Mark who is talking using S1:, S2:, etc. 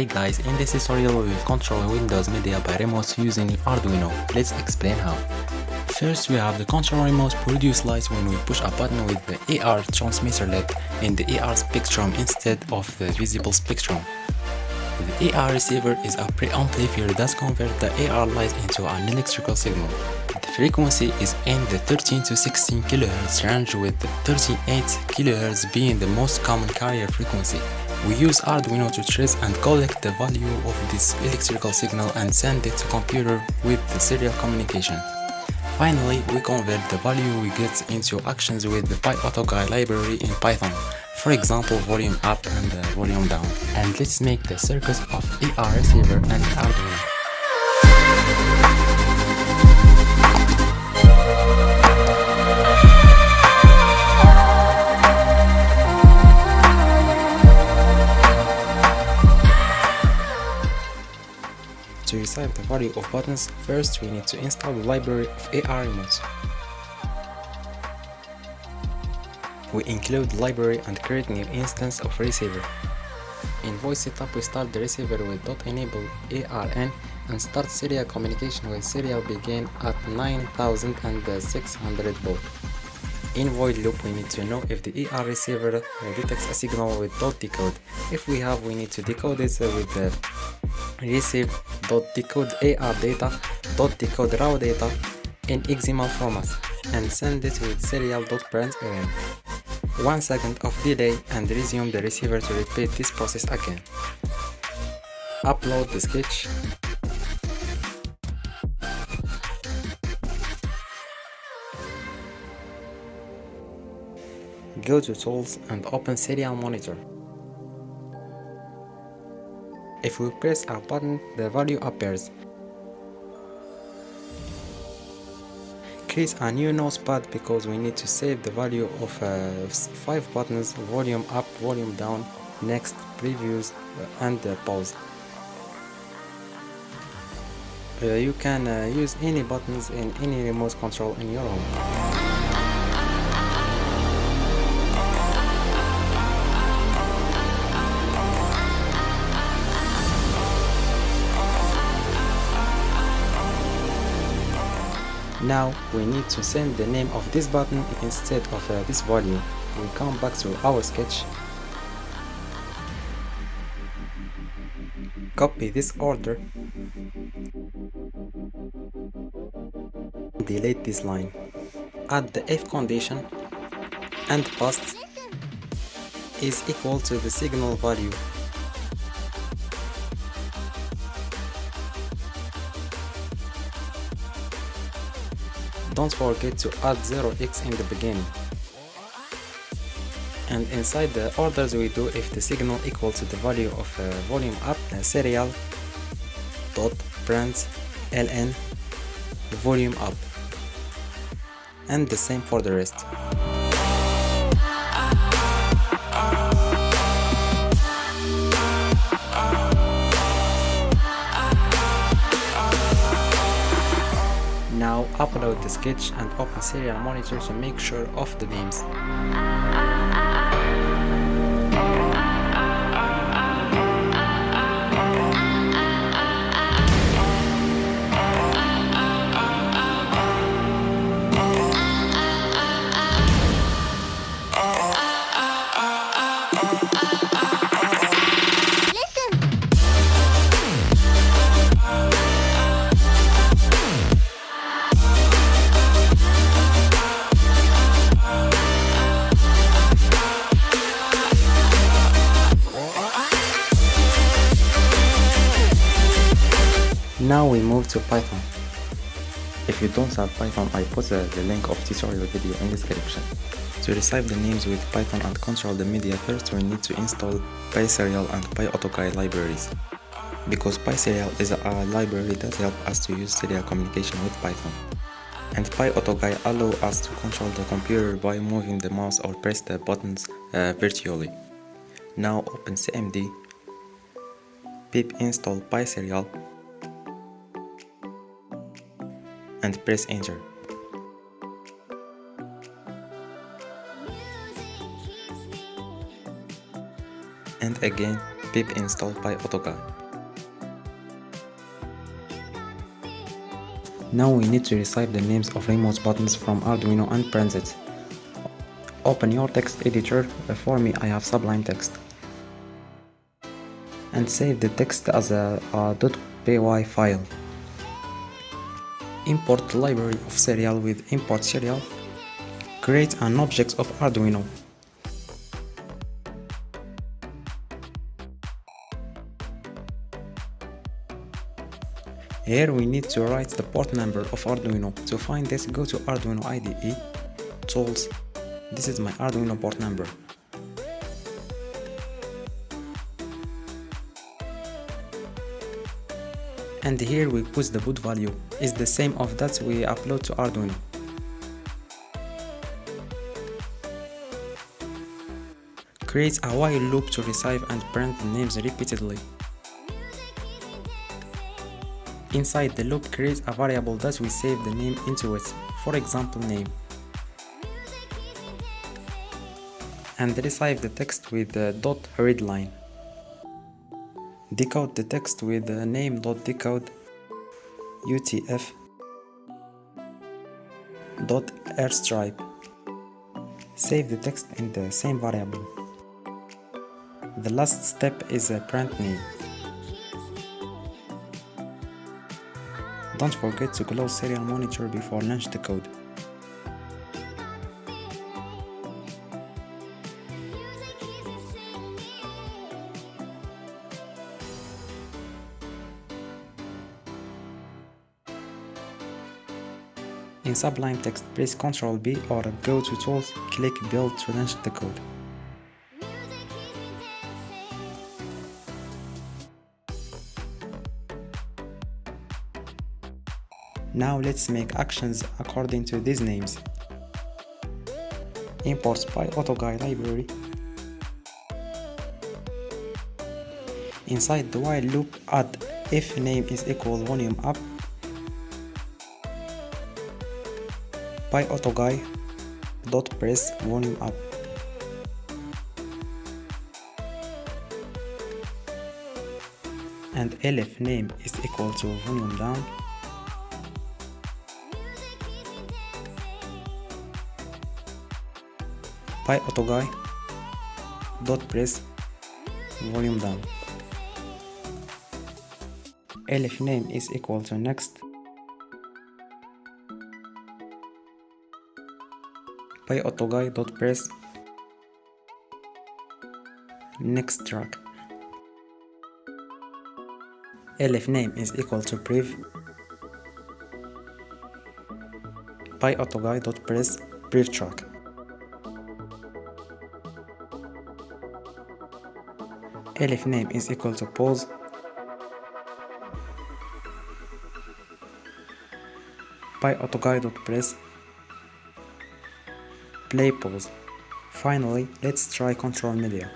S1: Hey guys, in this tutorial we will control Windows Media by remote using Arduino. Let's explain how. First we have the control remote produce light when we push a button with the AR transmitter LED in the AR spectrum instead of the visible spectrum. The AR receiver is a pre-amplifier that converts the AR light into an electrical signal. The frequency is in the 13 to 16 kHz range, with 38 kHz being the most common carrier frequency. We use Arduino to trace and collect the value of this electrical signal and send it to computer with the serial communication. Finally, we convert the value we get into actions with the PyAutoGuide library in Python. For example, volume up and volume down. And let's make the circuit of AR receiver and Arduino. To receive the value of buttons, first we need to install the library of AR remotes. We include the library and create new instance of receiver. In voice setup, we start the receiver with .enable ARN and start serial communication with serial begin at 9600 baud. In void loop, we need to know if the AR receiver detects a signal with .decode. If we have, we need to decode it with the receive.decode AR data, .decode raw data in XML format and send it with serial.println. 1 second of delay and resume the receiver to repeat this process again. Upload the sketch. Go to Tools and open Serial Monitor. If we press a button, the value appears. Create a new notepad because we need to save the value of 5 buttons: volume up, volume down, next, previews, and pause. You can use any buttons in any remote control in your home. Now we need to send the name of this button instead of this value. We come back to our sketch. Copy this order. Delete this line. Add the if condition and past is equal to the signal value. Don't forget to add 0x in the beginning. And inside the orders we do if the signal equal to the value of volume up, serial dot print ln volume up, and the same for the rest. Now upload the sketch and open Serial Monitor to make sure of the names. Now we move to Python. If you don't have Python, I put the link of tutorial video in the description. To receive the names with Python and control the media, first we need to install PySerial and PyAutoGuide libraries. Because PySerial is a library that helps us to use serial communication with Python. And PyAutoGuide allows us to control the computer by moving the mouse or press the buttons virtually. Now open cmd, pip install PySerial, and press enter. And again pip installed by AutoGuide. Now we need to receive the names of remote buttons from Arduino and print it. Open your text editor. For me, I have Sublime text. And save the text as a .py file. Import the library of serial with import serial. Create an object of Arduino. Here we need to write the port number of Arduino. To find this, go to Arduino IDE, Tools. This is my Arduino port number. And here we put the boot value. It's the same of that we upload to Arduino. Create a while loop to receive and print the names repeatedly. Inside the loop, create a variable that we save the name into it, for example name. And receive the text with the .readline. Decode the text with the name.decode utf.airstrip. Save the text in the same variable. The last step is a print name. Don't forget to close serial monitor before launch the code. In Sublime Text, press Ctrl B or go to Tools, click Build to launch the code. Now let's make actions according to these names. Import by AutoGuide library. Inside the while loop, add if name is equal volume up by AutoGuide dot press volume up. And elif name is equal to volume down by AutoGuide dot press volume down. Elif name is equal to next by AutoGuide dot press next track. Elif name is equal to prev by AutoGuide dot press prev track. Elif name is equal to pause by AutoGuide dot press play pause. Finally, let's try control media.